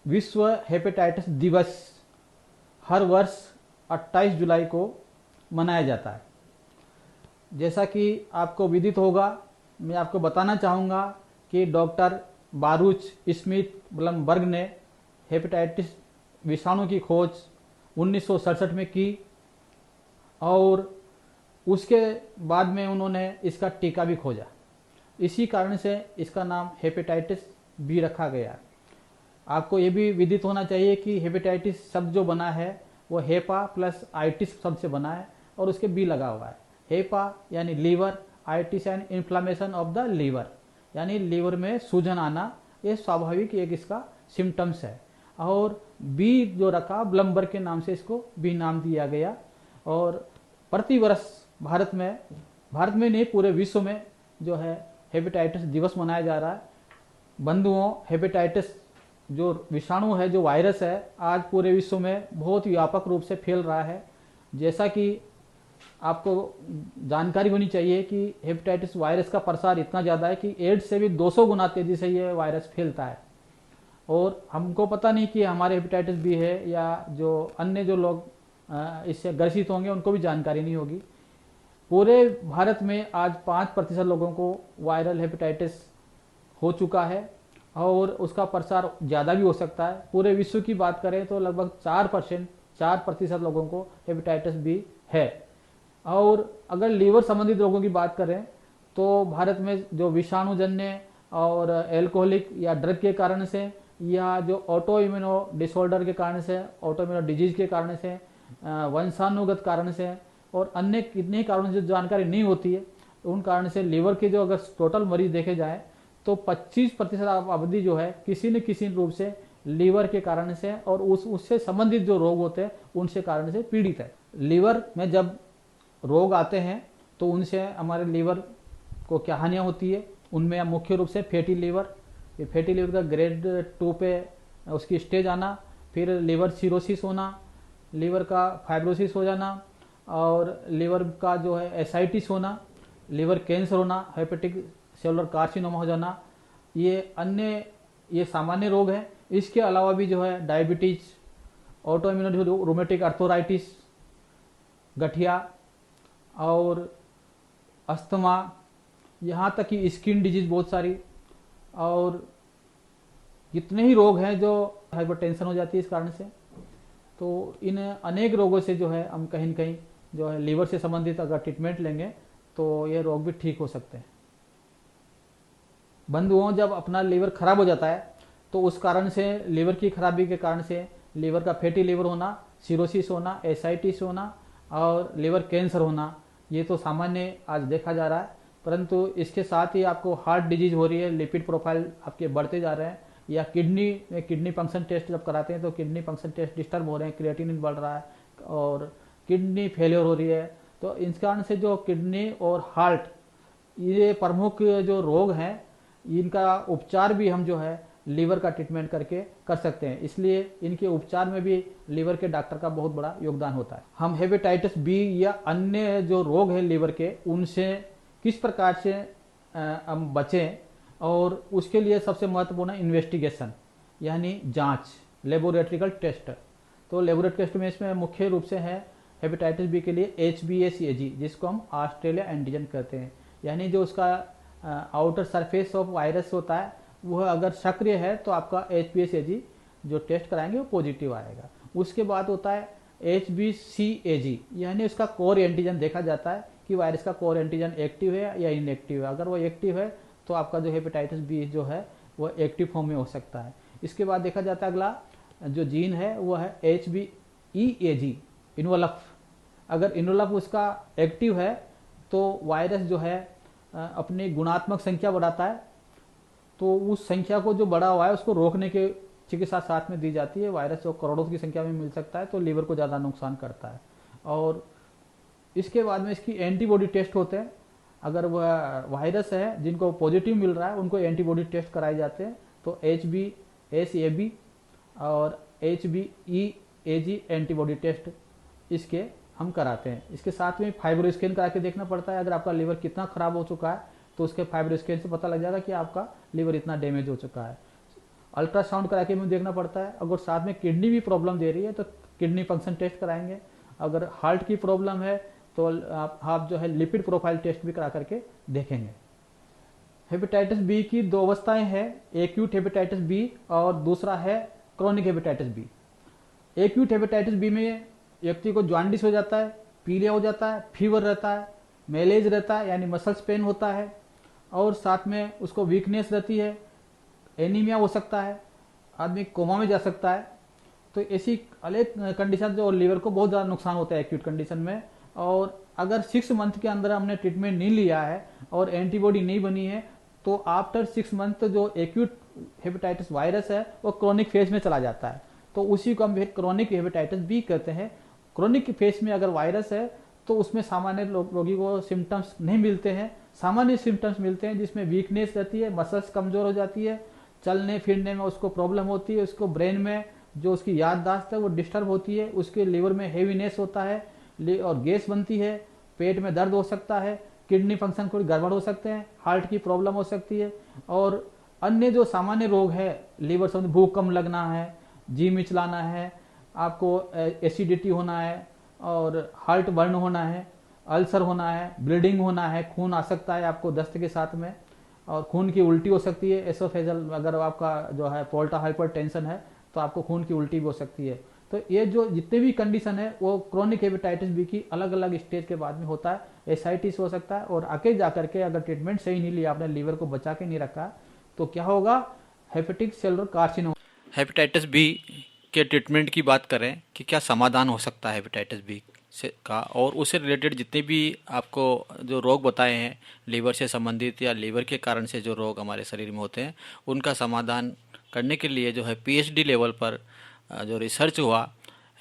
विश्व हेपेटाइटिस दिवस हर वर्ष 28 जुलाई को मनाया जाता है। जैसा कि आपको विदित होगा, मैं आपको बताना चाहूँगा कि डॉक्टर बारूच स्मिथ ब्लमबर्ग ने हेपेटाइटिस विषाणु की खोज 1967 में की और उसके बाद में उन्होंने इसका टीका भी खोजा। इसी कारण से इसका नाम हेपेटाइटिस बी रखा गया। आपको ये भी विदित होना चाहिए कि हेपेटाइटिस शब्द जो बना है वो हेपा प्लस आइटिस शब्द से बना है और उसके बी लगा हुआ है। हेपा यानी लीवर, आइटिस यानी इन्फ्लामेशन ऑफ द लीवर, यानी लीवर में सूजन आना, ये स्वाभाविक एक इसका सिम्टम्स है। और बी जो रखा, ब्लमबर्ग के नाम से इसको बी नाम दिया गया। और प्रतिवर्ष भारत में नहीं पूरे विश्व में जो है हेपेटाइटिस दिवस मनाया जा रहा है। बंधुओं, हेपेटाइटिस जो विषाणु है, जो वायरस है, आज पूरे विश्व में बहुत व्यापक रूप से फैल रहा है। जैसा कि आपको जानकारी होनी चाहिए कि हेपेटाइटिस वायरस का प्रसार इतना ज़्यादा है कि एड्स से भी 200 गुना तेज़ी से ये वायरस फैलता है। और हमको पता नहीं कि हमारे हेपेटाइटिस बी है या जो अन्य जो लोग इससे ग्रसित होंगे उनको भी जानकारी नहीं होगी। पूरे भारत में आज 5% लोगों को वायरल हेपेटाइटिस हो चुका है और उसका प्रसार ज़्यादा भी हो सकता है। पूरे विश्व की बात करें तो लगभग 4% लोगों को हेपेटाइटिस बी है। और अगर लीवर संबंधित रोगों की बात करें तो भारत में जो विषाणुजन्य और एल्कोहलिक या ड्रग के कारण से या जो ऑटो इम्यूनो डिसऑर्डर के कारण से, ऑटो इम्यूनो डिजीज के कारण से, वंशानुगत कारण से और अन्य कितने कारणों से जानकारी नहीं होती है, उन कारण से लीवर के जो अगर टोटल मरीज देखे जाए तो 25% अवधि जो है किसी न किसी रूप से लीवर के कारण से और उससे संबंधित जो रोग होते हैं उनसे कारण से पीड़ित है। लीवर में जब रोग आते हैं तो उनसे हमारे लीवर को क्या हानियाँ होती है, उनमें मुख्य रूप से फैटी लीवर, ये फैटी लीवर का ग्रेड 2 पे उसकी स्टेज आना, फिर लीवर सिरोसिस होना, लीवर का फाइब्रोसिस हो जाना और लीवर का जो है एसाइटिस होना, लीवर कैंसर होना, हेपेटिक सेलुलर कार्सिनोमा हो जाना, ये सामान्य रोग हैं। इसके अलावा भी जो है डायबिटीज, ऑटो इम्यून रोमेटिक अर्थोराइटिस, गठिया और अस्थमा, यहाँ तक कि स्किन डिजीज बहुत सारी, और जितने ही रोग हैं जो हाइपरटेंशन हो जाती है इस कारण से। तो इन अनेक रोगों से जो है हम कहीं न कहीं जो है लीवर से संबंधित अगर ट्रीटमेंट लेंगे तो ये रोग भी ठीक हो सकते हैं। बंधुओं, जब अपना लीवर खराब हो जाता है तो उस कारण से, लीवर की खराबी के कारण से लीवर का फैटी लीवर होना, सिरोसिस होना, एसाइटिस होना और लीवर कैंसर होना, ये तो सामान्य आज देखा जा रहा है। परंतु इसके साथ ही आपको हार्ट डिजीज हो रही है, लिपिड प्रोफाइल आपके बढ़ते जा रहे हैं, या किडनी फंक्शन टेस्ट जब कराते हैं तो किडनी फंक्शन टेस्ट डिस्टर्ब हो रहे हैं, क्रिएटिनिन बढ़ रहा है और किडनी फेलियर हो रही है। तो इस कारण से जो किडनी और हार्ट, ये प्रमुख जो रोग हैं, इनका उपचार भी हम जो है लीवर का ट्रीटमेंट करके कर सकते हैं। इसलिए इनके उपचार में भी लीवर के डॉक्टर का बहुत बड़ा योगदान होता है। हम हेपेटाइटिस बी या अन्य जो रोग है लीवर के, उनसे किस प्रकार से हम बचें, और उसके लिए सबसे महत्वपूर्ण है इन्वेस्टिगेशन, यानी जांच, लेबोरेटरिकल टेस्ट। तो लेबोरेटरी टेस्ट में इसमें मुख्य रूप से है हेपेटाइटिस बी के लिए HbA/Ag, जिसको हम ऑस्ट्रेलिया एंटीजन कहते हैं, यानी जो उसका आउटर सरफेस ऑफ वायरस होता है वह अगर सक्रिय है तो आपका HbA/Ag जो टेस्ट कराएंगे वो पॉजिटिव आएगा। उसके बाद होता है HbCAg, यानी उसका कोर एंटीजन देखा जाता है कि वायरस का कोर एंटीजन एक्टिव है या इनएक्टिव है। अगर वो एक्टिव है तो आपका जो हेपेटाइटिस बी जो है वो एक्टिव फॉर्म में हो सकता है। इसके बाद देखा जाता है अगला जो जीन है वो है HbEAg, इन्वोलफ। अगर इन्वोलफ उसका एक्टिव है तो वायरस जो है अपनी गुणात्मक संख्या बढ़ाता है, तो उस संख्या को जो बढ़ा हुआ है उसको रोकने के चिकित्सा साथ में दी जाती है। वायरस जो करोड़ों की संख्या में मिल सकता है तो लीवर को ज़्यादा नुकसान करता है। और इसके बाद में इसकी एंटीबॉडी टेस्ट होते हैं। अगर वह वायरस है जिनको पॉजिटिव मिल रहा है उनको एंटीबॉडी टेस्ट कराए जाते हैं। तो HbSAb और HbEAg एंटीबॉडी टेस्ट इसके हम कराते हैं। इसके साथ में फाइब्रो स्कैन करा के देखना पड़ता है। अगर आपका लीवर कितना खराब हो चुका है तो उसके फाइब्रो स्कैन से पता लग जाएगा कि आपका लीवर इतना डैमेज हो चुका है। अल्ट्रासाउंड करा के भी देखना पड़ता है। अगर साथ में किडनी भी प्रॉब्लम दे रही है तो किडनी फंक्शन टेस्ट कराएंगे। अगर हार्ट की प्रॉब्लम है तो आप जो है लिपिड प्रोफाइल टेस्ट भी करा करके देखेंगे। हेपेटाइटिस बी की दो अवस्थाएं हैं, एक्यूट हेपेटाइटिस बी और दूसरा है chronic hepatitis B. Acute hepatitis B में व्यक्ति को जॉन्डिस हो जाता है, पीलिया हो जाता है, फीवर रहता है, मैलेज रहता है यानी मसल्स पेन होता है, और साथ में उसको वीकनेस रहती है, एनीमिया हो सकता है, आदमी कोमा में जा सकता है। तो ऐसी अनेक कंडीशन जो लीवर को बहुत ज़्यादा नुकसान होता है एक्यूट कंडीशन में। और अगर 6 मंथ के अंदर हमने ट्रीटमेंट नहीं लिया है और एंटीबॉडी नहीं बनी है तो आफ्टर 6 मंथ जो एक्यूट हेपेटाइटिस वायरस है वो क्रोनिक फेज में चला जाता है। तो उसी को हम क्रोनिक हेपेटाइटिस बी कहते हैं। क्रोनिक फेज में अगर वायरस है तो उसमें सामान्य रोगी को सिम्टम्स नहीं मिलते हैं, सामान्य सिम्टम्स मिलते हैं जिसमें वीकनेस रहती है, मसल्स कमजोर हो जाती है, चलने फिरने में उसको प्रॉब्लम होती है, उसको ब्रेन में जो उसकी याददाश्त है वो डिस्टर्ब होती है, उसके लीवर में हेवीनेस होता है और गैस बनती है, पेट में दर्द हो सकता है, किडनी फंक्शन कोई गड़बड़ हो सकते हैं, हार्ट की प्रॉब्लम हो सकती है। और अन्य जो सामान्य रोग है लीवर संबंधी, भूख कम लगना है, जी मिचलाना है, आपको एसिडिटी होना है और हार्ट बर्न होना है, अल्सर होना है, ब्लीडिंग होना है, खून आ सकता है आपको दस्त के साथ में, और खून की उल्टी हो सकती है। एसोफेजल अगर आपका जो है पोर्टा हाइपरटेंशन है तो आपको खून की उल्टी भी हो सकती है। तो ये जो जितने भी कंडीशन है वो क्रोनिक हेपेटाइटिस बी की अलग अलग स्टेज के बाद में होता है। एसाइटिस हो सकता है, और आगे जाकर के अगर ट्रीटमेंट सही नहीं लिया, आपने लीवर को बचा के नहीं रखा, तो क्या होगा, hepatic cellular carcinoma. Hepatitis B के ट्रीटमेंट की बात करें कि क्या समाधान हो सकता है हेपेटाइटिस बी से का, और उससे रिलेटेड जितने भी आपको जो रोग बताए हैं लीवर से संबंधित या लीवर के कारण से जो रोग हमारे शरीर में होते हैं उनका समाधान करने के लिए जो है पीएचडी लेवल पर जो रिसर्च हुआ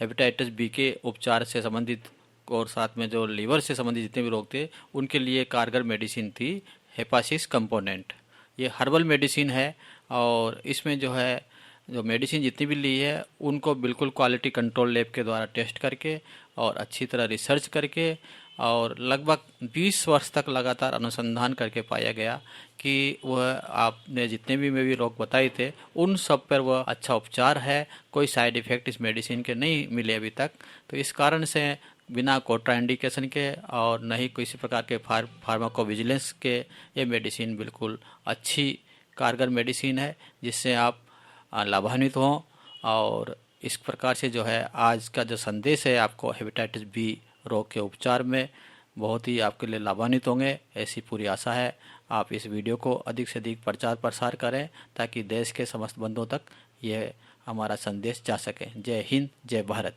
हेपेटाइटिस बी के उपचार से संबंधित, और साथ में जो लीवर से संबंधित जितने भी रोग थे उनके लिए कारगर मेडिसिन थी हेपासिस कंपोनेंट। ये हर्बल मेडिसिन है, और इसमें जो है जो मेडिसिन जितनी भी ली है उनको बिल्कुल क्वालिटी कंट्रोल लैब के द्वारा टेस्ट करके और अच्छी तरह रिसर्च करके और लगभग 20 वर्ष तक लगातार अनुसंधान करके पाया गया कि वह आपने जितने भी में भी रोग बताए थे उन सब पर वह अच्छा उपचार है। कोई साइड इफ़ेक्ट इस मेडिसिन के नहीं मिले अभी तक। तो इस कारण से बिना कोट्राइंडिकेशन के और न ही किसी प्रकार के फार्माकोविजिलेंस के ये मेडिसिन बिल्कुल अच्छी कारगर मेडिसिन है जिससे आप लाभान्वित हों। और इस प्रकार से जो है आज का जो संदेश है आपको हेपेटाइटिस बी रोग के उपचार में बहुत ही आपके लिए लाभान्वित होंगे, ऐसी पूरी आशा है। आप इस वीडियो को अधिक से अधिक प्रचार प्रसार करें ताकि देश के समस्त बंधुओं तक ये हमारा संदेश जा सके। जय हिंद, जय भारत।